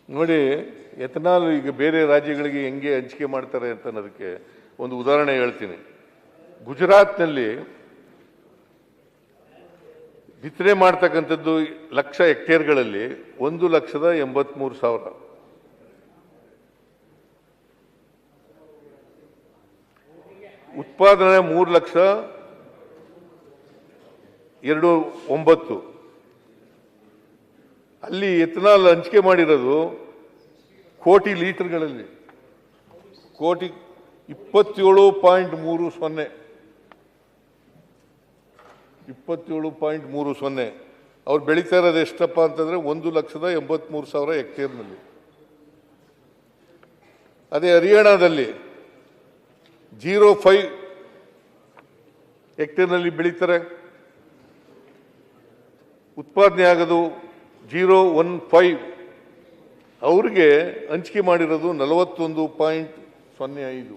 ನೋಡಿ, ಎಥನಾಲ್ ಈಗ ಬೇರೆ ರಾಜ್ಯಗಳಿಗೆ ಹೆಂಗೆ ಹಂಚಿಕೆ ಮಾಡ್ತಾರೆ ಅಂತ ಅನ್ನೋದಕ್ಕೆ ಒಂದು ಉದಾಹರಣೆ ಹೇಳ್ತೀನಿ. ಗುಜರಾತ್ನಲ್ಲಿ ಬಿತ್ತನೆ ಮಾಡ್ತಕ್ಕಂಥದ್ದು 1,00,000 ಹೆಕ್ಟೇರ್ಗಳಲ್ಲಿ 1,83,000. ಉತ್ಪಾದನೆ 3,02,900. ಅಲ್ಲಿ ಎಥನಾಲ್ ಹಂಚಿಕೆ ಮಾಡಿರೋದು ಕೋಟಿ ಲೀಟರ್ಗಳಲ್ಲಿ, ಕೋಟಿ 27.30 27.30. ಅವ್ರು ಬೆಳೀತಾ ಇರೋದು ಎಷ್ಟಪ್ಪ ಅಂತಂದ್ರೆ 1,83,000 ಹೆಕ್ಟೇರ್ನಲ್ಲಿ. ಅದೇ ಹರಿಯಾಣದಲ್ಲಿ 0.5 ಹೆಕ್ಟೇರ್ನಲ್ಲಿ ಬೆಳೀತಾರೆ, ಉತ್ಪಾದನೆ ಆಗೋದು 0.15. ಅವ್ರಿಗೆ ಹಂಚಿಕೆ ಮಾಡಿರೋದು 41.05.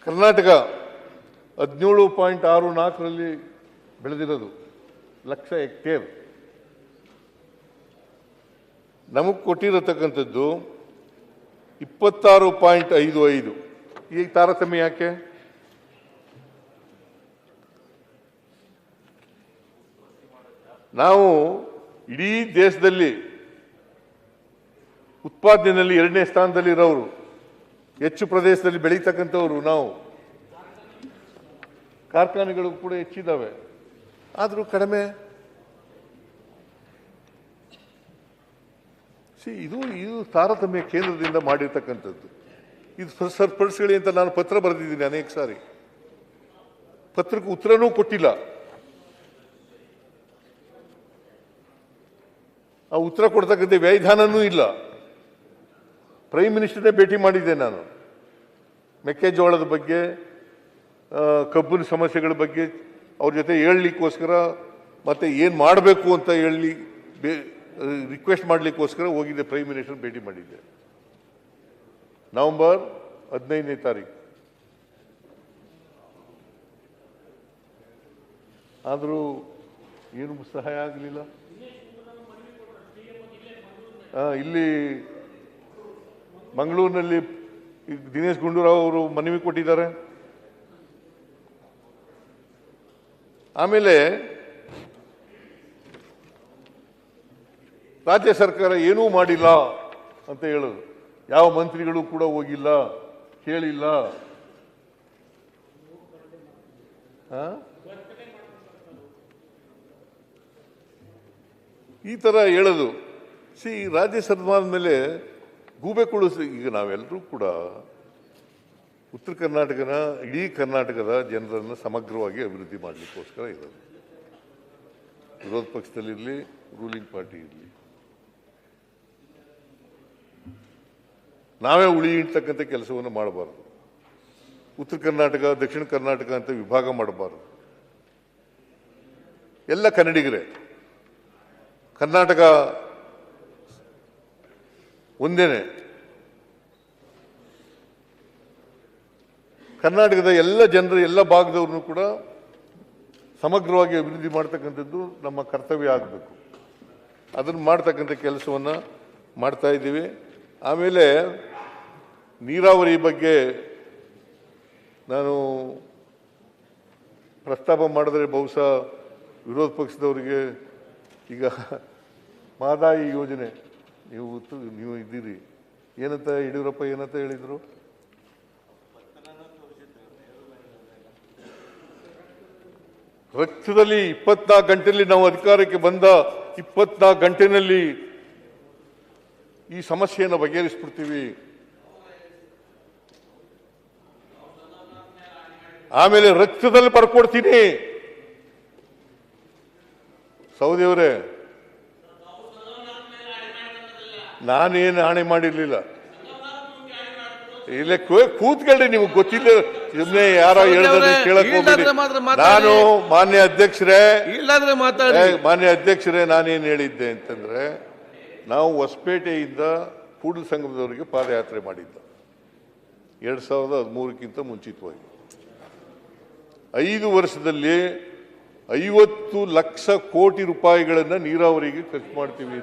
ಕರ್ನಾಟಕ 17.64ರಲ್ಲಿ ಬೆಳೆದಿರೋದು 1,00,000 ಹೆಕ್ಟೇರ್. ನಮಗೆ ಕೊಟ್ಟಿರತಕ್ಕಂಥದ್ದು 26.55. ಈಗ ತಾರತಮ್ಯ ಯಾಕೆ? ನಾವು ಇಡೀ ದೇಶದಲ್ಲಿ ಉತ್ಪಾದನೆಯಲ್ಲಿ 2ನೇ ಸ್ಥಾನದಲ್ಲಿರೋರು, ಹೆಚ್ಚು ಪ್ರದೇಶದಲ್ಲಿ ಬೆಳೀತಕ್ಕಂಥವ್ರು ನಾವು. ಕಾರ್ಖಾನೆಗಳು ಕೂಡ ಹೆಚ್ಚಿದ್ದಾವೆ, ಆದರೂ ಕಡಿಮೆ. ಇದು ತಾರತಮ್ಯ ಕೇಂದ್ರದಿಂದ ಮಾಡಿರ್ತಕ್ಕಂಥದ್ದು. ಇದು ಸರಿಪಡಿಸ್ಕೊಳ್ಳಿ ಅಂತ ನಾನು ಪತ್ರ ಬರೆದಿದ್ದೀನಿ ಅನೇಕ ಸಾರಿ. ಪತ್ರಕ್ಕೆ ಉತ್ತರನೂ ಕೊಟ್ಟಿಲ್ಲ. ಆ ಉತ್ತರ ಕೊಡ್ತಕ್ಕಂಥ ವ್ಯಾಧಾನನೂ ಇಲ್ಲ. ಪ್ರೈಮ್ ಮಿನಿಸ್ಟರ್ನೇ ಭೇಟಿ ಮಾಡಿದ್ದೆ ನಾನು. ಮೆಕ್ಕೆಜೋಳದ ಬಗ್ಗೆ, ಕಬ್ಬಿನ ಸಮಸ್ಯೆಗಳ ಬಗ್ಗೆ ಅವ್ರ ಜೊತೆ ಹೇಳಲಿಕ್ಕೋಸ್ಕರ, ಮತ್ತೆ ಏನು ಮಾಡಬೇಕು ಅಂತ ಹೇಳಿ ರಿಕ್ವೆಸ್ಟ್ ಮಾಡಲಿಕ್ಕೋಸ್ಕರ ಹೋಗಿದ್ದೆ. ಪ್ರೈಮ್ ಮಿನಿಸ್ಟರ್ ಭೇಟಿ ಮಾಡಿದ್ದೆ ನವೆಂಬರ್ 15ನೇ ತಾರೀಕು. ಆದರೂ ಏನು ಸಹಾಯ ಆಗಲಿಲ್ಲ. ಇಲ್ಲಿ ಮಂಗಳೂರಿನಲ್ಲಿ ದಿನೇಶ್ ಗುಂಡೂರಾವ್ ಅವರು ಮನವಿ ಕೊಟ್ಟಿದ್ದಾರೆ. ಆಮೇಲೆ ರಾಜ್ಯ ಸರ್ಕಾರ ಏನೂ ಮಾಡಿಲ್ಲ ಅಂತ ಹೇಳೋದು. ಯಾವ ಮಂತ್ರಿಗಳು ಕೂಡ ಹೋಗಿಲ್ಲ, ಕೇಳಿಲ್ಲ. ಈ ತರ ಹೇಳೋದು. ರಾಜ್ಯ ಸರ್ಕಾರದ ಮೇಲೆ ಗೂಬೆ ಕುಳಿಸಿ. ಈಗ ನಾವೆಲ್ಲರೂ ಕೂಡ ಉತ್ತರ ಕರ್ನಾಟಕನ, ಇಡೀ ಕರ್ನಾಟಕದ ಜನರನ್ನು ಸಮಗ್ರವಾಗಿ ಅಭಿವೃದ್ಧಿ ಮಾಡಲಿಕ್ಕೋಸ್ಕರ ಇರೋದು. ವಿರೋಧ ಪಕ್ಷದಲ್ಲಿರಲಿ, ರೂಲಿಂಗ್ ಪಾರ್ಟಿ ಇರಲಿ, ನಾವೇ ಉಳಿ ಇಡ್ತಕ್ಕಂಥ ಕೆಲಸವನ್ನು ಮಾಡಬಾರ್ದು. ಉತ್ತರ ಕರ್ನಾಟಕ, ದಕ್ಷಿಣ ಕರ್ನಾಟಕ ಅಂತ ವಿಭಾಗ ಮಾಡಬಾರ್ದು. ಎಲ್ಲ ಕನ್ನಡಿಗರೇ. ಕರ್ನಾಟಕ ಒಂದೇನೆ. ಕರ್ನಾಟಕದ ಎಲ್ಲ ಜನರು, ಎಲ್ಲ ಭಾಗದವ್ರನ್ನು ಕೂಡ ಸಮಗ್ರವಾಗಿ ಅಭಿವೃದ್ಧಿ ಮಾಡ್ತಕ್ಕಂಥದ್ದು ನಮ್ಮ ಕರ್ತವ್ಯ ಆಗಬೇಕು. ಅದನ್ನು ಮಾಡ್ತಕ್ಕಂಥ ಕೆಲಸವನ್ನು ಮಾಡ್ತಾ ಇದ್ದೀವಿ. ಆಮೇಲೆ ನೀರಾವರಿ ಬಗ್ಗೆ ನಾನು ಪ್ರಸ್ತಾಪ ಮಾಡಿದ್ರೆ ಬಹುಶಃ ವಿರೋಧ ಪಕ್ಷದವರಿಗೆ ಈಗ ಮಹದಾಯಿ ಯೋಜನೆ ನೀವು ಇದ್ದೀರಿ. ಏನಂತ ಯಡಿಯೂರಪ್ಪ ಏನಂತ ಹೇಳಿದರು? ರಕ್ತದಲ್ಲಿ 24 ಗಂಟೆಯಲ್ಲಿ ನಾವು ಅಧಿಕಾರಕ್ಕೆ ಬಂದ 24 ಗಂಟೆನಲ್ಲಿ ಈ ಸಮಸ್ಯೆಯನ್ನು ಬಗೆಹರಿಸ್ಬಿಡ್ತೀವಿ. ಆಮೇಲೆ ರಕ್ತದಲ್ಲಿ ಬರ್ಕೊಡ್ತೀನಿ. ಸೌದಿಯವರೇ, ನಾನೇನು ಆಣೆ ಮಾಡಿರ್ಲಿಲ್ಲ. ಇಲ್ಲ, ಕೂತ್ಕೊಳ್ಳಿ, ನಿಮ್ಗೆ ಗೊತ್ತಿಲ್ಲ. ಸುಮ್ಮನೆ ಯಾರೋ ಹೇಳಿದ್ರೆ ಕೇಳಕ್ ಹೋಗ್ಬೇಡಿ. ನಾನು ಮಾನ್ಯ ಅಧ್ಯಕ್ಷರೇ ನಾನೇನು ಹೇಳಿದ್ದೆ ಅಂತಂದ್ರೆ, ನಾವು ಹೊಸಪೇಟೆಯಿಂದ ಕೂಡಲ ಸಂಗಮದವರೆಗೆ ಪಾದಯಾತ್ರೆ ಮಾಡಿದ್ದ 2013ಕ್ಕಿಂತ ಮುಂಚಿತವಾಗಿ. 5 ವರ್ಷದಲ್ಲಿ 50 ಲಕ್ಷ ಕೋಟಿ ರೂಪಾಯಿಗಳನ್ನು ನೀರಾವರಿಗೆ ಖರ್ಚು ಮಾಡ್ತೀವಿ.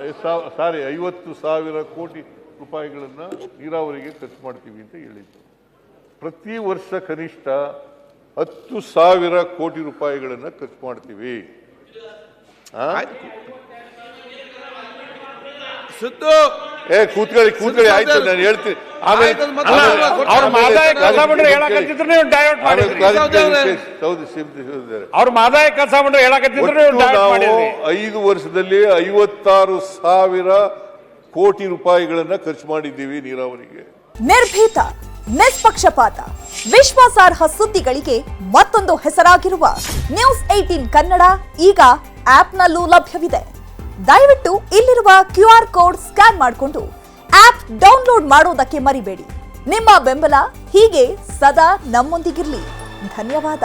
50,000 ಕೋಟಿ ರೂಪಾಯಿಗಳನ್ನು ನೀರಾವರಿಗೆ ಖರ್ಚು ಮಾಡ್ತೀವಿ ಅಂತ ಹೇಳಿದ್ದು. ಪ್ರತಿ ವರ್ಷ ಕನಿಷ್ಠ 10,000 ಕೋಟಿ ರೂಪಾಯಿಗಳನ್ನು ಖರ್ಚು ಮಾಡ್ತೀವಿ. ಕೂತ್ಕೊಳ್ಳಿ ಆಯ್ತು, ನಾನು ಹೇಳ್ತೀನಿ. ಅವ್ರ ಮಾದಾಯ ಕೆಲಸ ಮಾಡ್ರೆ ಹೇಳಕತ್ತಿದ್ರು. 5 ವರ್ಷದಲ್ಲಿ 56,000 ಕೋಟಿ ರೂಪಾಯಿಗಳನ್ನ ಖರ್ಚು ಮಾಡಿದ್ದೀವಿ ನೀರಾವರಿಗೆ. ನಿರ್ಭೀತ, ನಿಷ್ಪಕ್ಷಪಾತ, ವಿಶ್ವಾಸಾರ್ಹ ಸುದ್ದಿಗಳಿಗೆ ಮತ್ತೊಂದು ಹೆಸರಾಗಿರುವ ನ್ಯೂಸ್ 18 ಕನ್ನಡ ಈಗ ಆಪ್ನಲ್ಲೂ ಲಭ್ಯವಿದೆ. ದಯವಿಟ್ಟು ಇಲ್ಲಿರುವ QR ಕೋಡ್ ಸ್ಕ್ಯಾನ್ ಮಾಡಿಕೊಂಡು ಆಪ್ ಡೌನ್ಲೋಡ್ ಮಾಡೋದಕ್ಕೆ ಮರಿಬೇಡಿ. ನಿಮ್ಮ ಬೆಂಬಲ ಹೀಗೆ ಸದಾ ನಮ್ಮೊಂದಿಗಿರಲಿ. ಧನ್ಯವಾದ.